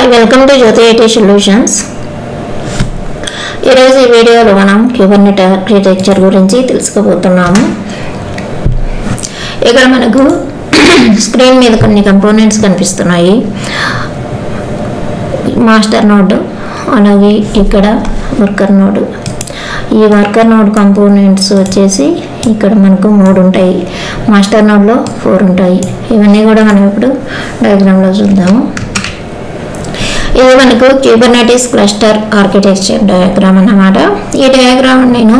Hi, welcome to Jyoti IT Solutions. ఈరోజు ఈ వీడియోలో మనం క్యూబర్నెట్ ఆర్కిటెక్చర్ గురించి తెలుసుకోబోతున్నాము. ఇక్కడ మనకు స్క్రీన్ మీద కొన్ని కంపోనెంట్స్ కనిపిస్తున్నాయి. మాస్టర్ నోడ్, అలాగే ఇక్కడ వర్కర్ నోడ్. ఈ వర్కర్ నోడ్ కంపోనెంట్స్ వచ్చేసి ఇక్కడ మనకు 3 ఉంటాయి. మాస్టర్ నోడ్లో 4 ఉంటాయి. ఇవన్నీ కూడా మనం ఇప్పుడు డయాగ్రామ్లో చూద్దాము. ఇది మనకు క్యూబర్నెటిస్ క్లస్టర్ ఆర్కిటెక్చర్ డయాగ్రామ్ అన్నమాట. ఈ డయాగ్రామ్ నేను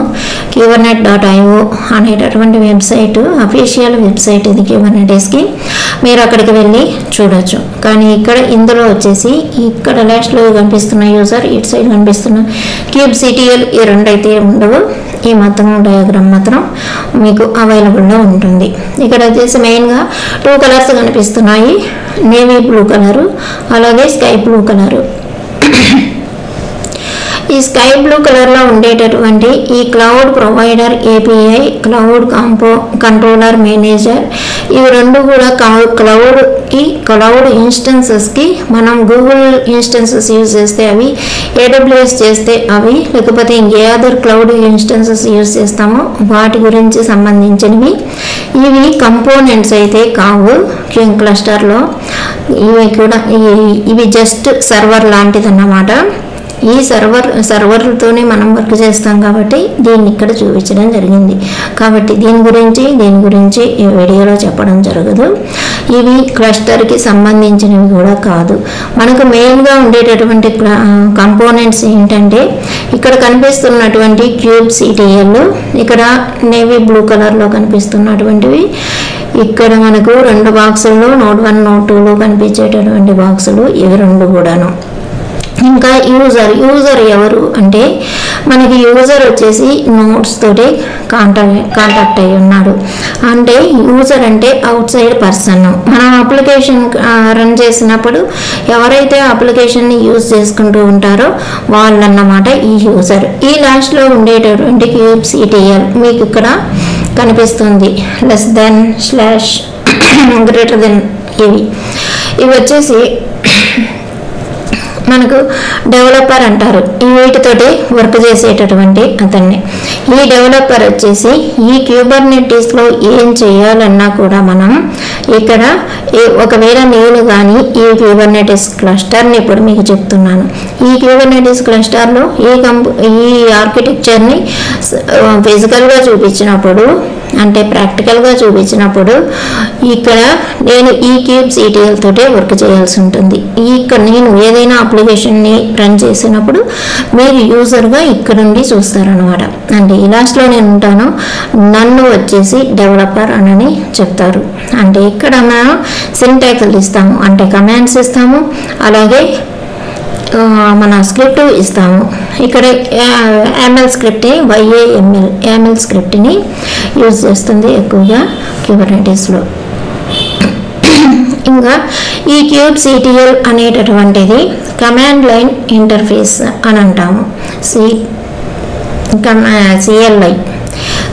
kubernet.io అనేటటువంటి వెబ్సైట్, అఫీషియల్ వెబ్సైట్ ఇది క్యూబర్నెటిస్కి. మీరు అక్కడికి వెళ్ళి చూడొచ్చు. కానీ ఇందులో వచ్చేసి ఇక్కడ లాస్ట్లో కనిపిస్తున్న యూజర్, ఇటు సైడ్ కనిపిస్తున్న kubectl, ఈ రెండు అయితే ఉండవు. ఈ మొత్తం డయాగ్రామ్ మాత్రం మీకు అవైలబుల్లో ఉంటుంది. ఇక్కడ వచ్చేసి మెయిన్గా 2 కలర్స్ కనిపిస్తున్నాయి. నేవీ బ్లూ కలరు, అలాగే స్కై బ్లూ కలరు. ఈ స్కై బ్లూ కలర్లో ఉండేటటువంటి ఈ cloud provider API, cloud controller manager, ఇవి రెండు కూడా క్లౌడ్ ఇన్స్టెన్సెస్కి మనం గూగుల్ ఇన్స్టెన్సెస్ యూజ్ చేస్తే అవి, ఏడబ్ల్యూఎస్ చేస్తే అవి, లేకపోతే ఇంకే అదర్ క్లౌడ్ ఇన్స్టెన్సెస్ యూజ్ చేస్తామో వాటి గురించి సంబంధించినవి. ఇవి కంపోనెంట్స్ అయితే కావు క్లస్టర్లో. ఇవి జస్ట్ సర్వర్ లాంటిది అన్నమాట. ఈ సర్వర్లతోనే మనం వర్క్ చేస్తాం కాబట్టి దీన్ని ఇక్కడ చూపించడం జరిగింది. కాబట్టి దీని గురించి ఈ వీడియోలో చెప్పడం జరగదు. ఇవి క్లస్టర్కి సంబంధించినవి కూడా కాదు. మనకు మెయిన్గా ఉండేటటువంటి కంపోనెంట్స్ ఏంటంటే ఇక్కడ కనిపిస్తున్నటువంటి kubectl, ఇక్కడ నేవీ బ్లూ కలర్లో కనిపిస్తున్నటువంటివి, ఇక్కడ మనకు 2 బాక్సుల్లో నోడ్ 1, నోడ్ 2లో కనిపించేటటువంటి బాక్సులు ఇవి 2 కూడాను. ఇంకా యూజర్ ఎవరు అంటే మనకి యూజర్ వచ్చేసి నోడ్స్ తోటి కాంటాక్ట్ అయి ఉన్నాడు. అంటే యూజర్ అంటే అవుట్ సైడ్ పర్సన్. మనం అప్లికేషన్ రన్ చేసినప్పుడు ఎవరైతే అప్లికేషన్ని యూజ్ చేసుకుంటూ ఉంటారో వాళ్ళన్నమాట ఈ యూజర్. ఈ లాస్ట్లో ఉండేటటువంటి kubectl మీకు ఇక్కడ కనిపిస్తుంది. <// ఇవి వచ్చేసి మనకు డెవలపర్ అంటారు. వీటితోటి వర్క్ చేసేటటువంటి అతన్ని. ఈ డెవలపర్ వచ్చేసి ఈ క్యూబర్నెటిస్లో ఏం చేయాలన్నా కూడా మనం ఇక్కడ ఒకవేళ నేను కానీ ఈ క్యూబర్నెటిస్ క్లస్టర్ని ఇప్పుడు మీకు చెప్తున్నాను. ఈ క్యూబర్నెటిస్ క్లస్టర్లో ఈ ఆర్కిటెక్చర్ని ఫిజికల్గా చూపించినప్పుడు, అంటే ప్రాక్టికల్గా చూపించినప్పుడు ఇక్కడ నేను ఈ kubectl తోటే వర్క్ చేయాల్సి ఉంటుంది. ఇక్కడ నేను ఏదైనా అప్లికేషన్ని రన్ చేసినప్పుడు మీరు యూజర్గా ఇక్కడ నుండి చూస్తారనమాట. అంటే ఈ లాస్ట్లో నేను ఉంటాను, నన్ను వచ్చేసి డెవలపర్ అని చెప్తారు. అంటే ఇక్కడ మనం సింటాక్స్లు ఇస్తాము, అంటే కమాండ్స్ ఇస్తాము, అలాగే మన స్క్రిప్ట్ ఇస్తాము. ఇక్కడ యామల్ స్క్రిప్ట్, యామల్ స్క్రిప్ట్ని యూజ్ చేస్తుంది ఎక్కువగా క్యూబర్నెటిస్లో. ఇంకా ఈ kubectl అనేటటువంటిది కమాండ్ లైన్ ఇంటర్ఫేస్ అని అంటాము. CLI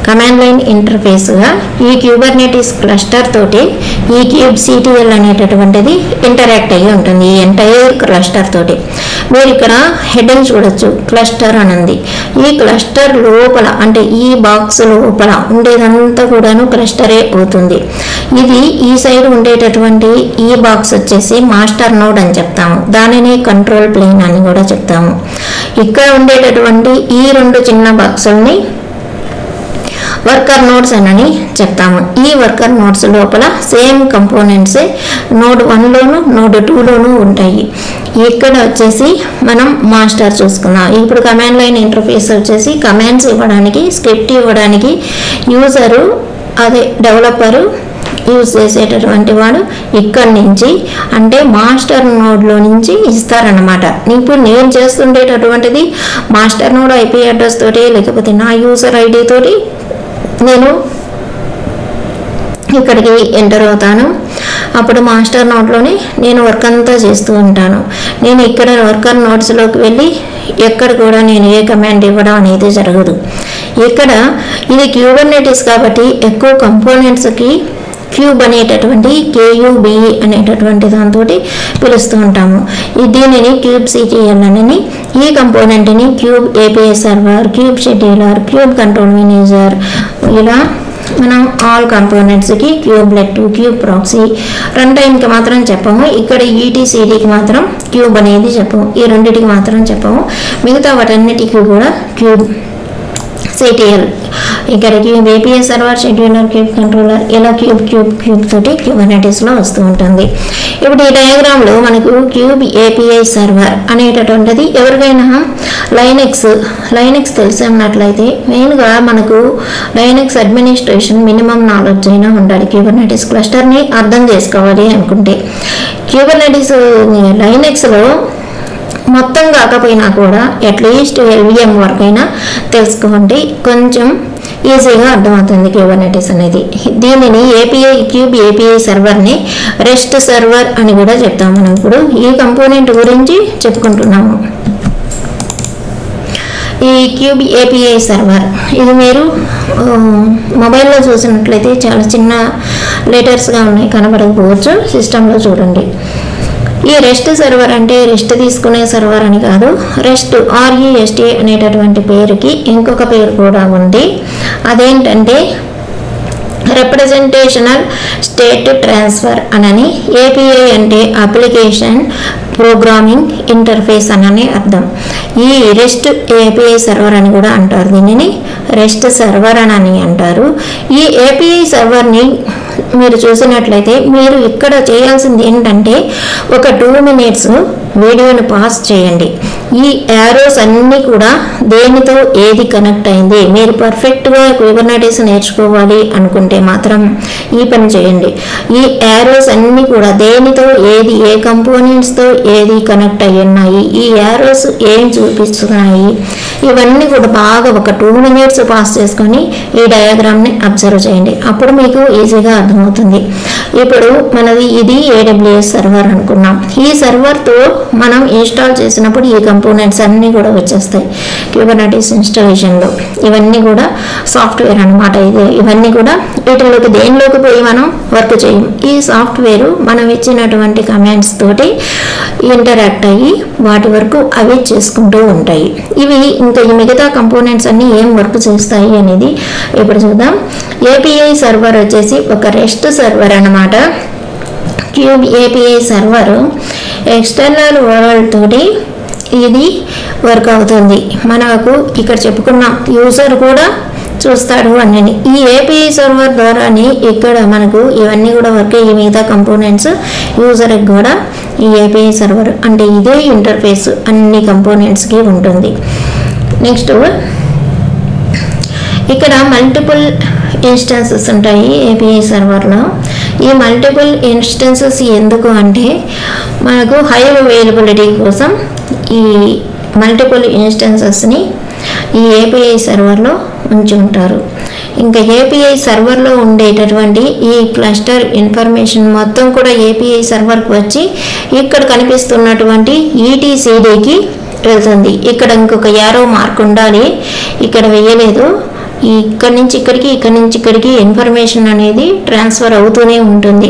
కమాండ్ లైన్ ఇంటర్ఫేస్గా ఈ క్యూబర్నెటిస్ క్లస్టర్ తోటి ఈ kubectl అనేటటువంటిది ఇంటరాక్ట్ అయ్యి ఉంటుంది. ఈ ఎంటైర్ క్లస్టర్ తోటి మీరు ఇక్కడ హెడ్ని చూడొచ్చు, క్లస్టర్ అనంది. ఈ క్లస్టర్ లోపల, అంటే ఈ బాక్స్ లోపల ఉండేదంతా కూడాను క్లస్టరే అవుతుంది. ఇది ఈ సైడ్ ఉండేటటువంటి ఈ బాక్స్ వచ్చేసి మాస్టర్ నోడ్ అని చెప్తాము. దానిని కంట్రోల్ ప్లేన్ అని కూడా చెప్తాము. ఇక్కడ ఉండేటటువంటి ఈ 2 చిన్న బాక్సుల్ని వర్కర్ నోడ్స్ అని చెప్తాము. ఈ వర్కర్ నోడ్స్ లోపల సేమ్ కంపోనెంట్సే నోడ్ 1లోను నోడ్ 2లోను ఉంటాయి. ఇక్కడ వచ్చేసి మనం మాస్టర్ చూసుకున్నాం. ఇప్పుడు కమాండ్ లైన్ ఇంటర్ఫేస్ వచ్చేసి కమాండ్స్ ఇవ్వడానికి, స్క్రిప్ట్ ఇవ్వడానికి యూజరు, అదే డెవలపరు యూజ్ చేసేటటువంటి వాడు ఇక్కడి నుంచి, అంటే మాస్టర్ నోడ్లో నుంచి ఇస్తారన్నమాట. ఇప్పుడు నేను చేస్తుండేటటువంటిది మాస్టర్ నోడ్ IP అడ్రస్ తోటి, లేకపోతే నా యూజర్ ID తోటి నేను ఇక్కడికి ఎంటర్ అవుతాను. అప్పుడు మాస్టర్ నోడ్లోనే నేను వర్క్ అంతా చేస్తూ ఉంటాను. నేను ఇక్కడ వర్కర్ నోడ్స్లోకి వెళ్ళి ఎక్కడ కూడా నేను ఏ కమాండ్ ఇవ్వడం అనేది జరగదు. ఇక్కడ ఇది క్యూబర్నెటిస్ కాబట్టి ఎక్కువ కంపోనెంట్స్కి క్యూబ్ అనేటటువంటి KUBE అనేటటువంటి దాంతో పిలుస్తూ ఉంటాము. దీనిని kubectl అని, ఈ కంపోనెంట్ని kube API server, kube scheduler, kube control manager, ఇలా మనం ఆల్ కంపోనెంట్స్కి క్యూబ్లెట్, క్యూబ్ ప్రాక్సీ, రన్ టైంకి మాత్రం చెప్పము. ఇక్కడ ETCDకి మాత్రం క్యూబ్ అనేది చెప్పము. ఈ రెండింటికి మాత్రం చెప్పము. మిగతా వాటన్నిటికీ కూడా క్యూబ్ CTL, ఇక్కడ cube API server, scheduler, cube controller, ఇలా క్యూబ్ తోటి క్యూబర్నెటిస్లో వస్తూ ఉంటుంది. ఇప్పుడు ఈ డయాగ్రామ్లో మనకు క్యూబ్ API సర్వర్ అనేటటువంటిది ఎవరికైనా లైనెక్స్ తెలిసి ఉన్నట్లయితే మెయిన్గా మనకు లైనెక్స్ అడ్మినిస్ట్రేషన్ మినిమం నాలెడ్జ్ అయినా ఉండాలి. క్యూబర్నెటిస్ క్లస్టర్ని అర్థం చేసుకోవాలి అనుకుంటే క్యూబర్నెటిస్ లైనెక్స్లో మొత్తం కాకపోయినా కూడా అట్లీస్ట్ LVM వరకు అయినా తెలుసుకోండి, కొంచెం ఈజీగా అర్థమవుతుంది క్యూబర్నెటిస్ అనేది. దీనిని క్యూబ్ API సర్వర్ని రెస్ట్ సర్వర్ అని కూడా చెప్తాము. మనం ఇప్పుడు ఈ కంపోనెంట్ గురించి చెప్పుకుంటున్నాము. ఈ క్యూబ్ API సర్వర్ ఇది మీరు మొబైల్లో చూసినట్లయితే చాలా చిన్న లెటర్స్గా ఉన్నాయి, కనబడకపోవచ్చు. సిస్టంలో చూడండి. ఈ రెస్ట్ సర్వర్ అంటే రెస్ట్ తీసుకునే సర్వర్ అని కాదు. REST అనేటటువంటి పేరుకి ఇంకొక పేరు కూడా ఉంది. అదేంటంటే రిప్రజెంటేషనల్ స్టేట్ ట్రాన్స్ఫర్ అనని. API అంటే అప్లికేషన్ ప్రోగ్రామింగ్ ఇంటర్ఫేస్ అని అర్థం. ఈ రెస్ట్ API సర్వర్ అని కూడా అంటారు. దీనిని రెస్ట్ సర్వర్ అని అంటారు. ఈ API సర్వర్ని మీరు చూసినట్లయితే మీరు ఇక్కడ చేయాల్సింది ఏంటంటే ఒక 2 minutes వీడియోని పాస్ చేయండి. ఈ యారోస్ అన్నీ కూడా దేనితో ఏది కనెక్ట్ అయింది, మీరు పర్ఫెక్ట్గా క్యూబర్నెటిస్ నేర్చుకోవాలి అనుకుంటే మాత్రం ఈ పని చేయండి. ఈ యారోస్ అన్నీ కూడా దేనితో ఏది, ఏ కంపోనెంట్స్తో ఏది కనెక్ట్ అయ్యి ఉన్నాయి, ఈ యారోస్ ఏం చూపిస్తున్నాయి, ఇవన్నీ కూడా బాగా ఒక 2 minutes పాస్ చేసుకొని ఈ డయాగ్రామ్ని అబ్జర్వ్ చేయండి. అప్పుడు మీకు ఈజీగా అర్థమవుతుంది. ఇప్పుడు మనది ఇది AWS సర్వర్ అనుకున్నాం. ఈ సర్వర్తో మనం ఇన్స్టాల్ చేసినప్పుడు ఈ కంపోనెంట్స్ అన్నీ కూడా వచ్చేస్తాయి క్యూబర్నెటిస్ ఇన్స్టాలేషన్లో. ఇవన్నీ కూడా సాఫ్ట్వేర్ అనమాట. ఇవన్నీ కూడా వీటిలోకి దేనిలోకి పోయి మనం వర్క్ చేయం. ఈ సాఫ్ట్వేర్ మనం ఇచ్చినటువంటి కమాండ్స్ తోటి ఇంటరాక్ట్ అయ్యి వాటి వరకు అవి చేసుకుంటూ ఉంటాయి. ఇవి ఇంకా ఈ మిగతా కంపోనెంట్స్ అన్నీ ఏం వర్క్ చేస్తాయి అనేది ఇప్పుడు చూద్దాం. API సర్వర్ వచ్చేసి ఒక రెస్ట్ సర్వర్ అన్నమాట. Cube API server external world తోటి ఇది వర్క్ అవుతుంది. మనకు ఇక్కడ చెప్పుకున్నాం యూజర్ కూడా చూస్తాడు అని. ఈ API సర్వర్ ద్వారానే ఇక్కడ మనకు ఇవన్నీ కూడా వర్క్ అయ్యి మిగతా కంపోనెంట్స్ యూజర్కి కూడా ఈ API సర్వర్ అంటే ఇదే ఇంటర్ఫేస్ అన్ని కంపోనెంట్స్కి ఉంటుంది. నెక్స్ట్ ఇక్కడ మల్టిపుల్ ఇన్స్టెన్సెస్ ఉంటాయి API సర్వర్లో. ఈ మల్టిపుల్ ఇన్స్టెన్సెస్ ఎందుకు అంటే మనకు హై అవైలబిలిటీ కోసం ఈ మల్టిపుల్ ఇన్స్టెన్సెస్ని ఈ API సర్వర్లో ఉంచి ఉంటారు. ఇంకా API సర్వర్లో ఉండేటటువంటి ఈ క్లస్టర్ ఇన్ఫర్మేషన్ మొత్తం కూడా API సర్వర్కి వచ్చి ఇక్కడ కనిపిస్తున్నటువంటి ETCDకి వెళ్తుంది. ఇక్కడ ఇంకొక యారో మార్క్ ఉండాలి, ఇక్కడ వేయలేదు. ఇక్కడి నుంచి ఇక్కడికి, ఇక్కడి నుంచి ఇక్కడికి ఇన్ఫర్మేషన్ అనేది ట్రాన్స్ఫర్ అవుతూనే ఉంటుంది.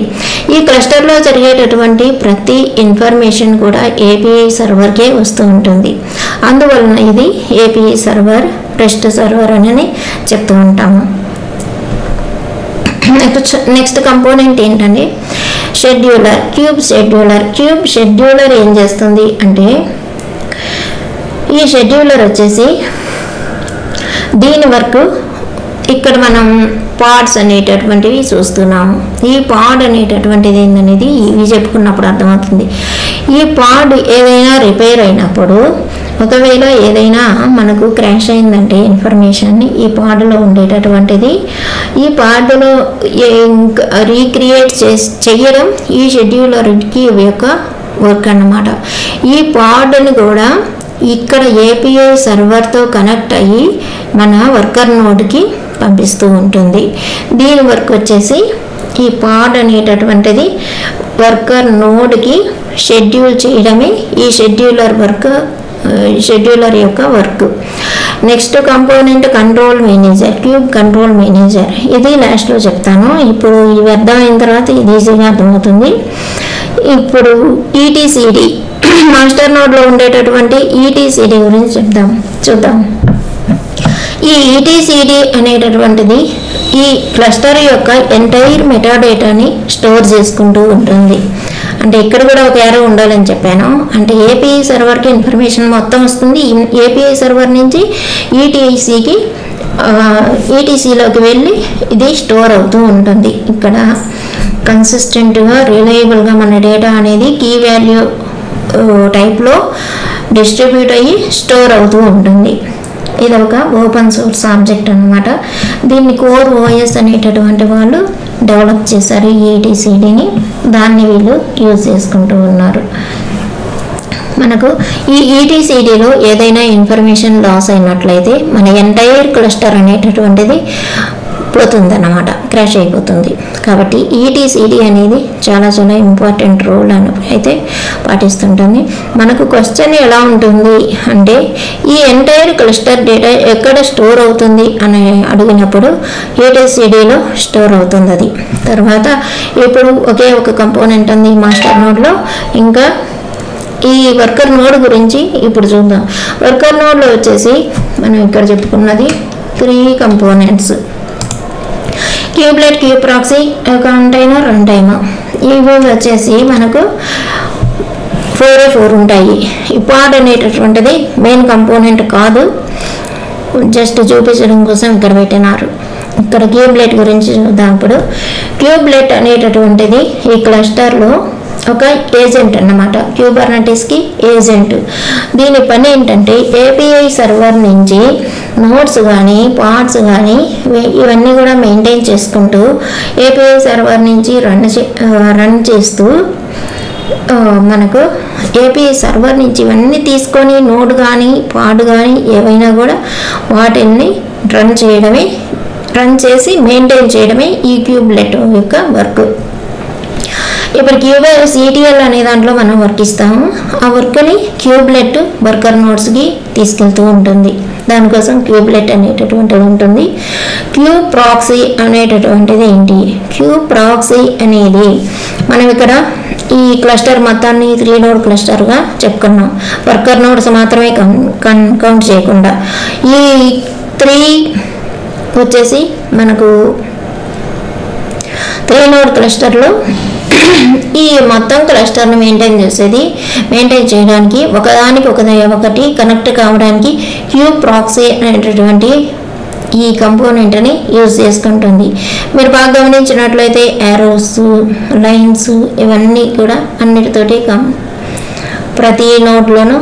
ఈ క్లస్టర్లో జరిగేటటువంటి ప్రతి ఇన్ఫర్మేషన్ కూడా API సర్వర్కే వస్తూ ఉంటుంది. అందువలన ఇది API సర్వర్, రెస్ట్ సర్వర్ అని చెప్తూ ఉంటాము. నెక్స్ట్ కంపోనెంట్ ఏంటంటే scheduler, cube scheduler. Cube scheduler ఏం చేస్తుంది అంటే ఈ షెడ్యూలర్ వచ్చేసి దీని వర్క్ ఇక్కడ మనం పాడ్స్ అనేటటువంటివి చూస్తున్నాము. ఈ పాడ్ అనేటటువంటిది ఏంటనేది ఇవి చెప్పుకున్నప్పుడు అర్థమవుతుంది. ఈ పాడ్ ఏదైనా రిపేర్ అయినప్పుడు ఒకవేళ ఏదైనా మనకు క్రాష్ అయిందంటే ఇన్ఫర్మేషన్ని ఈ పాడ్లో ఉండేటటువంటిది ఈ పాడ్లో రీక్రియేట్ చేయడం ఈ షెడ్యూలర్కి యొక్క వర్క్ అన్నమాట. ఈ పాడ్ని కూడా ఇక్కడ API సర్వర్తో కనెక్ట్ అయ్యి మన వర్కర్ నోడ్కి పంపిస్తూ ఉంటుంది. దీని వర్క్ వచ్చేసి ఈ పాడ్ అనేటటువంటిది వర్కర్ నోడ్కి షెడ్యూల్ చేయడమే ఈ షెడ్యూలర్ యొక్క work. Next component control manager, cube control manager. ఇది లాస్ట్లో చెప్తాను. ఇప్పుడు ఇవి అర్థమైన తర్వాత ఇది ఈజీగా అర్థమవుతుంది. ఇప్పుడు ఈటీసీడీ, మాస్టర్ నోడ్లో ఉండేటటువంటి ఈటీసీడీ గురించి చూద్దాం. ఈ ఈటీసీడీ అనేటటువంటిది ఈ క్లస్టర్ యొక్క ఎంటైర్ మెటాడేటాని స్టోర్ చేసుకుంటూ ఉంటుంది. అంటే ఇక్కడ కూడా ఒక ఏరో ఉండాలని చెప్పాను. అంటే ఏపీఐ సర్వర్కి ఇన్ఫర్మేషన్ మొత్తం వస్తుంది. ఏపీఐ సర్వర్ నుంచి ఈటీసీలోకి వెళ్ళి ఇది స్టోర్ అవుతూ ఉంటుంది. ఇక్కడ కన్సిస్టెంట్గా రిలయబుల్గా మన డేటా అనేది కీ వాల్యూ టైప్లో డిస్ట్రిబ్యూట్ అయ్యి స్టోర్ అవుతూ ఉంటుంది. ఇది ఒక ఓపెన్ సోర్స్ ఆబ్జెక్ట్ అన్నమాట. దీన్ని కోర్ ఓఎస్ అనేటటువంటి వాళ్ళు డెవలప్ చేశారు ఈ ఈటీసీడీని. దాన్ని వీళ్ళు యూజ్ చేసుకుంటూ ఉన్నారు. మనకు ఈ ఈటీసీడీలో ఏదైనా ఇన్ఫర్మేషన్ లాస్ అయినట్లయితే మన ఎంటైర్ క్లస్టర్ అనేటటువంటిది పోతుందన్నమాట, క్రాష్ అయిపోతుంది. కాబట్టి ఈటీసీడీ అనేది చాలా చాలా ఇంపార్టెంట్ రోల్ అయితే పాటిస్తుంటుంది. మనకు క్వశ్చన్ ఎలా ఉంటుంది అంటే ఈ ఎంటైర్ క్లస్టర్ డేటా ఎక్కడ స్టోర్ అవుతుంది అని అడిగినప్పుడు ఈటీసీడీలో స్టోర్ అవుతుంది అది. తర్వాత ఇప్పుడు ఒకే ఒక కంపోనెంట్ ఉంది మాస్టర్ నోడ్లో. ఇంకా ఈ వర్కర్ నోడ్ గురించి ఇప్పుడు చూద్దాం. వర్కర్ నోడ్లో వచ్చేసి మనం ఇక్కడ చెప్పుకున్నది 3 components: cubelet, kube proxy, container, run time. ఇవి వచ్చేసి మనకు 4 ఉంటాయి. ఈ పార్ట్ అనేటటువంటిది మెయిన్ కంపోనెంట్ కాదు, జస్ట్ చూపించడం కోసం ఇక్కడ పెట్టినారు. ఇక్కడ క్యూబ్లెట్ గురించి చూద్దాం. ఇప్పుడు క్యూబ్లెట్ అనేటటువంటిది ఈ క్లస్టర్లో ఒక ఏజెంట్ అన్నమాట, క్యూబర్నెటిస్కి ఏజెంట్. దీని పని ఏంటంటే ఏపీఐ సర్వర్ నుంచి నోట్స్ కానీ పార్ట్స్ కానీ ఇవన్నీ కూడా మెయింటైన్ చేసుకుంటూ ఏపీఐ సర్వర్ నుంచి రన్ చేస్తూ మనకు ఏపీఐ సర్వర్ నుంచి ఇవన్నీ తీసుకొని నోడ్ కానీ పార్ట్ కానీ ఏవైనా కూడా వాటిని రన్ చేసి మెయింటైన్ చేయడమే ఈ క్యూబ్లెట్ యొక్క వర్క్. ఇప్పుడు సిటిఎల్ అనే దాంట్లో మనం వర్క్ ఇస్తాము. ఆ వర్క్ని క్యూబ్లెట్ వర్కర్ నోట్స్కి తీసుకెళ్తూ ఉంటుంది. దానికోసం క్యూబ్లెట్ అనేటటువంటిది ఉంటుంది. క్యూబ్ ప్రాక్సీ అనేటటువంటిది ఏంటి? క్యూబ్ ప్రాక్సీ అనేది మనం ఇక్కడ ఈ క్లస్టర్ మొత్తాన్ని 3 నోడ్ క్లస్టర్గా చెప్పుకున్నాం. వర్కర్ నోడ్స్ మాత్రమే కౌంట్ చేయకుండా ఈ 3 వచ్చేసి మనకు 3 నోడ్ క్లస్టర్లో ఈ మొత్తం క్లస్టర్ను మెయింటైన్ చేయడానికి ఒకటి కనెక్ట్ కావడానికి క్యూబ్ ప్రాక్సీ అనేటటువంటి ఈ కంపోనెంట్ని యూజ్ చేసుకుంటుంది. మీరు బాగా గమనించినట్లయితే యారోస్, లైన్స్ ఇవన్నీ కూడా అన్నిటితోటి ప్రతి నోడ్లోనూ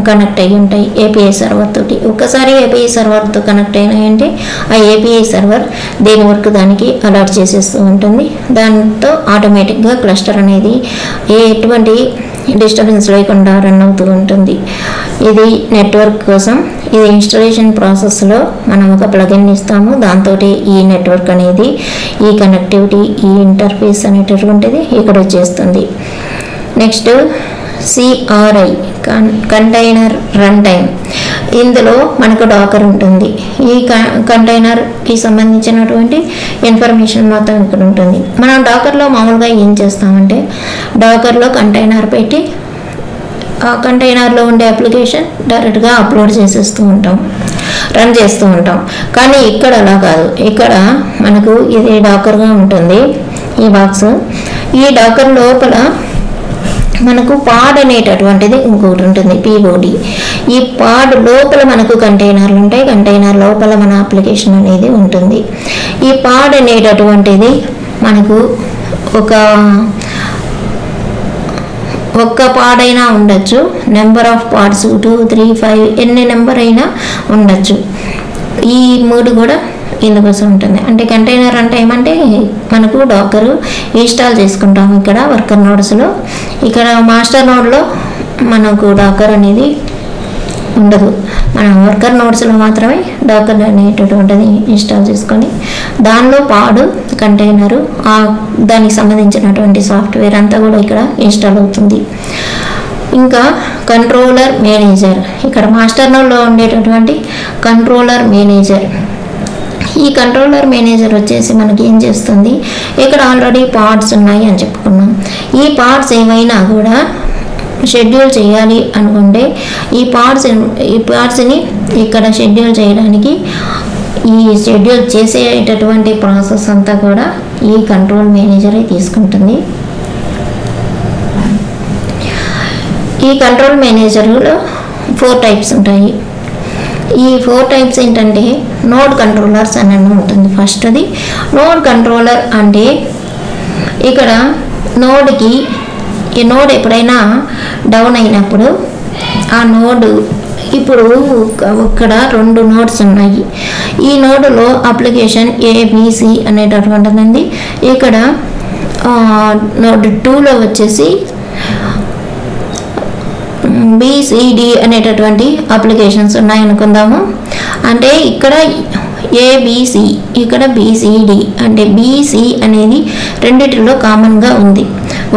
కనెక్ట్ అయ్యి ఉంటాయి ఏపీఐ సర్వర్ తోటి. ఒక్కసారి ఏపీఐ సర్వర్తో కనెక్ట్ అయినాయంటే ఆ ఏపీఐ సర్వర్ దేని వర్క్ దానికి అలర్ట్ చేసేస్తూ ఉంటుంది. దాంతో ఆటోమేటిక్గా క్లస్టర్ అనేది ఎటువంటి డిస్టర్బెన్స్ లేకుండా రన్ అవుతూ ఉంటుంది. ఇది నెట్వర్క్ కోసం. ఇది ఇన్స్టాలేషన్ ప్రాసెస్లో మనం ఒక ప్లగిన్ ఇస్తాము. దాంతో ఈ నెట్వర్క్ అనేది, ఈ కనెక్టివిటీ, ఈ ఇంటర్ఫేస్ అనేటటువంటిది ఇక్కడ వచ్చేస్తుంది. Next CRI, container run time. ఇందులో మనకు డాకర్ ఉంటుంది. ఈ కంటైనర్కి సంబంధించినటువంటి ఇన్ఫర్మేషన్ మొత్తం ఇక్కడ ఉంటుంది. మనం డాకర్లో మామూలుగా ఏం చేస్తామంటే డాకర్లో కంటైనర్ పెట్టి ఆ కంటైనర్లో ఉండే అప్లికేషన్ డైరెక్ట్గా అప్లోడ్ చేసేస్తూ ఉంటాం, రన్ చేస్తూ ఉంటాం. కానీ ఇక్కడ అలా కాదు. ఇక్కడ మనకు ఇది డాకర్గా ఉంటుంది. ఈ బాక్స్, ఈ డాకర్ లోపల మనకు పాడ్ అనేటటువంటిది ఇంకోటి ఉంటుంది, పీఓడి. ఈ పాడ్ లోపల మనకు కంటైనర్లు ఉంటాయి. కంటైనర్ లోపల మన అప్లికేషన్ అనేది ఉంటుంది. ఈ పాడ్ అనేటటువంటిది మనకు ఒక్క పాడైనా ఉండొచ్చు, నెంబర్ ఆఫ్ పార్ట్స్ 2, 3, 5 ఎన్ని నెంబర్ అయినా ఉండొచ్చు. ఈ 3 కూడా ఇందుకోసం ఉంటుంది. అంటే కంటైనర్ అంటే ఏమంటే మనకు డాకర్ ఇన్స్టాల్ చేసుకుంటాము ఇక్కడ వర్కర్ నోడ్స్లో. ఇక్కడ మాస్టర్ నోడ్లో మనకు డాకర్ అనేది ఉండదు. మనం వర్కర్ నోడ్స్లో మాత్రమే డాకర్ అనేటటువంటిది ఇన్స్టాల్ చేసుకొని దానిలో పాడు కంటైనరు దానికి సంబంధించినటువంటి సాఫ్ట్వేర్ అంతా కూడా ఇక్కడ ఇన్స్టాల్ అవుతుంది. ఇంకా కంట్రోలర్ మేనేజర్. ఇక్కడ మాస్టర్ నోడ్లో ఉండేటటువంటి కంట్రోలర్ మేనేజర్. ఈ కంట్రోలర్ మేనేజర్ వచ్చేసి మనకి ఏం చేస్తుంది, ఇక్కడ ఆల్రెడీ పార్ట్స్ ఉన్నాయి అని చెప్పుకున్నాం. ఈ పార్ట్స్ ఏమైనా కూడా షెడ్యూల్ చేయాలి అనుకుంటే ఈ పార్ట్స్ని ఇక్కడ షెడ్యూల్ చేయడానికి ఈ షెడ్యూల్ చేసేటటువంటి ప్రాసెస్ అంతా కూడా ఈ కంట్రోల్ మేనేజరే తీసుకుంటుంది. ఈ కంట్రోల్ మేనేజర్లో 4 టైప్స్ ఉంటాయి. ఈ 4 టైప్స్ ఏంటంటే నోడ్ కంట్రోలర్స్ అని ఉంటుంది. ఫస్ట్ది నోడ్ కంట్రోలర్ అంటే ఇక్కడ నోడ్కి ఈ నోడ్ ఎప్పుడైనా డౌన్ అయినప్పుడు ఆ నోడ్ ఇప్పుడు ఇక్కడ 2 నోడ్స్ ఉన్నాయి. ఈ నోడ్లో అప్లికేషన్ ABC అనేటటువంటిది ఉంది. ఇక్కడ నోడ్ 2లో వచ్చేసి BCD అనేటటువంటి అప్లికేషన్స్ ఉన్నాయనుకుందాము. అంటే ఇక్కడ ABC, ఇక్కడ BCD అంటే BC అనేది రెండిటిలో కామన్గా ఉంది.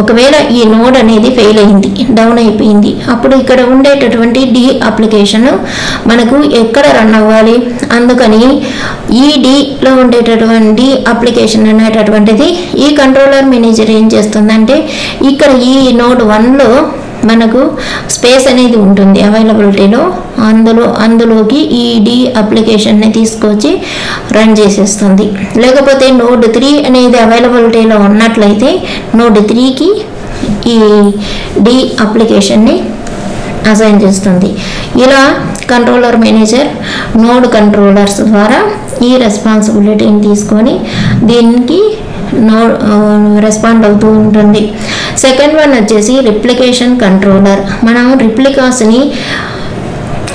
ఒకవేళ ఈ నోడ్ అనేది ఫెయిల్ అయింది, డౌన్ అయిపోయింది, అప్పుడు ఇక్కడ ఉండేటటువంటి D అప్లికేషన్ మనకు ఎక్కడ రన్ అవ్వాలి, అందుకని ఈ Dలో ఉండేటటువంటి అప్లికేషన్ అనేటటువంటిది ఈ కంట్రోలర్ మేనేజర్ ఏం చేస్తుందంటే ఇక్కడ ఈ నోడ్ 1లో మనకు స్పేస్ అనేది ఉంటుంది అవైలబిలిటీలో, అందులోకి ఈ D అప్లికేషన్ని తీసుకొచ్చి రన్ చేసేస్తుంది. లేకపోతే నోడ్ 3 అనేది అవైలబిలిటీలో ఉన్నట్లయితే నోడ్ 3కి ఈ D అప్లికేషన్ని అసైన్ చేస్తుంది. ఇలా కంట్రోలర్ మేనేజర్ నోడ్ కంట్రోలర్స్ ద్వారా ఈ రెస్పాన్సిబిలిటీని తీసుకొని దీనికి రెస్పాండ్ అవుతూ ఉంటుంది. సెకండ్ వన్ వచ్చేసి రిప్లికేషన్ కంట్రోలర్. మనం రిప్లికాస్ని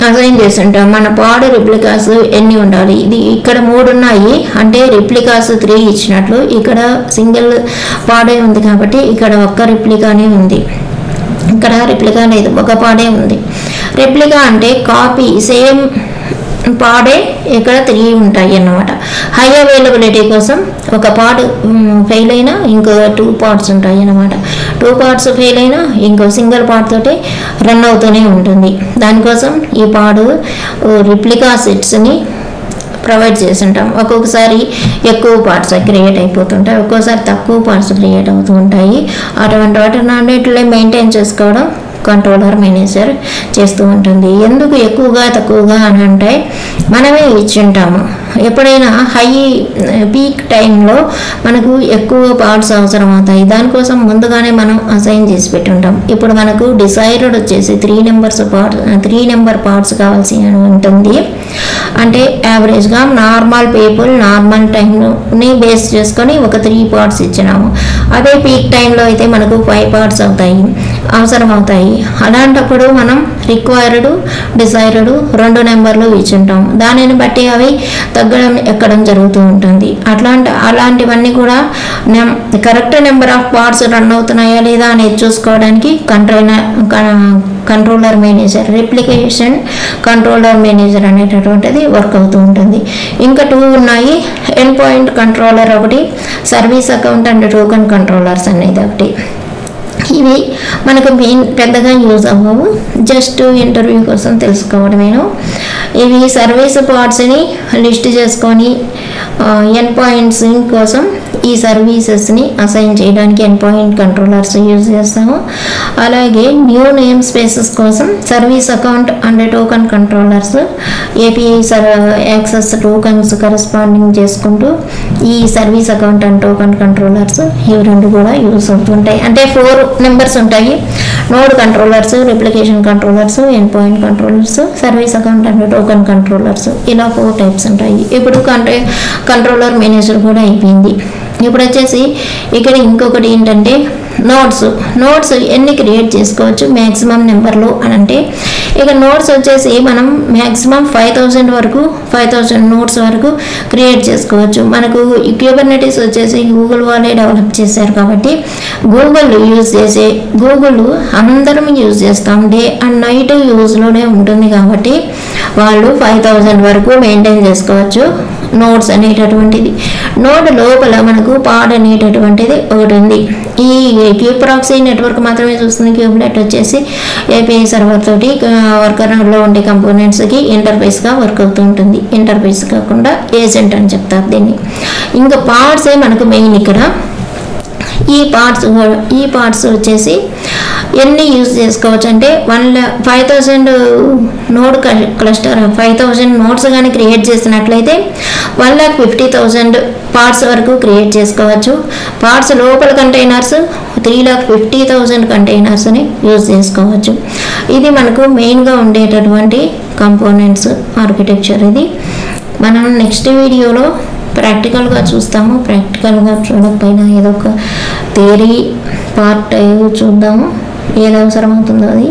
అసైన్ చేసి ఉంటాం. మన పాడు రిప్లికాస్ ఎన్ని ఉండాలి, ఇది ఇక్కడ 3 ఉన్నాయి అంటే రిప్లికాస్ 3 ఇచ్చినట్లు. ఇక్కడ సింగిల్ పాడే ఉంది కాబట్టి ఇక్కడ ఒక్క రిప్లికానే ఉంది, ఇక్కడ రిప్లికా లేదు, ఒక పాడే ఉంది. రిప్లికా అంటే కాపీ, సేమ్ పాడే ఇక్కడ 3 ఉంటాయి అన్నమాట. హై అవైలబిలిటీ కోసం ఒక పార్ట్ ఫెయిల్ అయినా ఇంకో 2 పార్ట్స్ ఉంటాయి అన్నమాట. 2 పార్ట్స్ ఫెయిల్ అయినా ఇంకో సింగిల్ పార్ట్ తోటి రన్ అవుతూనే ఉంటుంది. దానికోసం ఈ పాడు రిప్లికా సెట్స్ని ప్రొవైడ్ చేసి ఉంటాం. ఒక్కొక్కసారి ఎక్కువ పార్ట్స్ క్రియేట్ అయిపోతుంటాయి, ఒక్కోసారి తక్కువ పార్ట్స్ క్రియేట్ అవుతూ ఉంటాయి. అటువంటి వాటిని అన్నిటిలో మెయింటైన్ చేసుకోవడం కంట్రోలర్ మేనేజర్ చేస్తూ ఉంటుంది. ఎందుకు ఎక్కువగా తక్కువగా అని అంటే మనమే ఇచ్చింటాము. ఎప్పుడైనా హై పీక్ టైంలో మనకు ఎక్కువ పార్ట్స్ అవసరం అవుతాయి, దానికోసం ముందుగానే మనం అసైన్ చేసి పెట్టుంటాం. ఇప్పుడు మనకు డిసైడెడ్ వచ్చేసి 3 నెంబర్ పార్ట్స్ కావాల్సి ఉంటుంది. అంటే యావరేజ్గా నార్మల్ పీపుల్ నార్మల్ టైంని బేస్ చేసుకొని ఒక 3 పార్ట్స్ ఇచ్చినాము. అదే పీక్ టైంలో అయితే మనకు 5 పార్ట్స్ అవసరం అవుతాయి. అలాంటప్పుడు మనం రిక్వైర్డ్ డిసైడెడ్ 2 నెంబర్లు ఇచ్చుంటాం. దానిని బట్టి అవి తగ్గడం ఎక్కడం జరుగుతూ ఉంటుంది. అలాంటివన్నీ కూడా correct number of parts run అవుతున్నాయా లేదా అనేది చూసుకోవడానికి controller manager, replication controller manager అనేటటువంటిది వర్క్ అవుతూ ఉంటుంది. ఇంకా 2 ఉన్నాయి. ఎండ్ పాయింట్ కంట్రోలర్ ఒకటి, service account and token controllers అనేది ఒకటి. ఇవి మనకు పెద్దగా యూజ్ అవ్వవు, జస్ట్ ఇంటర్వ్యూ కోసం తెలుసుకోవడమేను. ఇవి సర్వీస్ పార్ట్స్ని లిస్ట్ చేసుకొని ఎండ్ పాయింట్స్ కోసం ఈ సర్వీసెస్ని అసైన్ చేయడానికి ఎండ్ పాయింట్ కంట్రోలర్స్ యూజ్ చేస్తాము. అలాగే న్యూ నేమ్ స్పేసెస్ కోసం service account and token controllers, API access tokens corresponding చేసుకుంటూ ఈ service account and token controllers ఇవి 2 కూడా యూజ్ అవుతుంటాయి. అంటే 4 నెంబర్స్ ఉంటాయి: node controllers, replication controllers, end point controllers, service account and token controllers, ఇలా 4 types ఉంటాయి. ఇప్పుడు కంట్రోలర్ మేనేజర్ కూడా అయిపోయింది. ఇప్పుడు వచ్చేసి ఇక్కడ ఇంకొకటి ఏంటంటే నోడ్స్ ఎన్ని క్రియేట్ చేసుకోవచ్చు మ్యాక్సిమం నెంబర్లో అని అంటే ఇక నోట్స్ వచ్చేసి మనం మ్యాక్సిమం 5000 వరకు 5000 నోట్స్ వరకు క్రియేట్ చేసుకోవచ్చు. మనకు ఈ క్యూబర్నెటిస్ వచ్చేసి గూగుల్ వాళ్ళే డెవలప్ చేశారు కాబట్టి గూగుల్ యూజ్ చేసే గూగుల్ అందరం యూజ్ చేస్తాం, డే అండ్ నైట్ యూజ్లోనే ఉంటుంది కాబట్టి వాళ్ళు 5000 వరకు మెయింటైన్ చేసుకోవచ్చు నోట్స్ అనేటటువంటిది. నోట్ లోపల మనకు పాడ్ అనేటటువంటిది ఒకటి ఉంది. ఈ క్యూబ్ ప్రాక్సీ నెట్వర్క్ మాత్రమే చూస్తుంది. క్యూబ్నెట్ వచ్చేసి ఏపీఐ సర్వర్ తోటి వర్కర్లో ఉండే కంపోనెంట్స్కి ఇంటర్ఫేస్గా వర్క్ అవుతూ ఉంటుంది. ఇంటర్ఫేస్ కాకుండా ఏజెంట్ అని చెప్తారు దీన్ని. ఇంకా పార్ట్సే మనకు మెయిన్ ఇక్కడ. ఈ పార్ట్స్ వచ్చేసి ఎన్ని యూజ్ చేసుకోవచ్చు అంటే 5000 నోడ్ క్లస్టర్ 5000 నోట్స్ కానీ క్రియేట్ చేసినట్లయితే 1,50,000 పార్ట్స్ వరకు క్రియేట్ చేసుకోవచ్చు. పార్ట్స్ లోపల కంటైనర్స్ 3,50,000 కంటైనర్స్ని యూజ్ చేసుకోవచ్చు. ఇది మనకు మెయిన్గా ఉండేటటువంటి కంపోనెంట్స్ ఆర్కిటెక్చర్. ఇది మనం నెక్స్ట్ వీడియోలో ప్రాక్టికల్గా చూస్తాము. ప్రాక్టికల్గా చూడకపోయినా ఏదో ఒక థియరీ పార్ట్ చూద్దాము, ఏది అవసరమవుతుందో అది.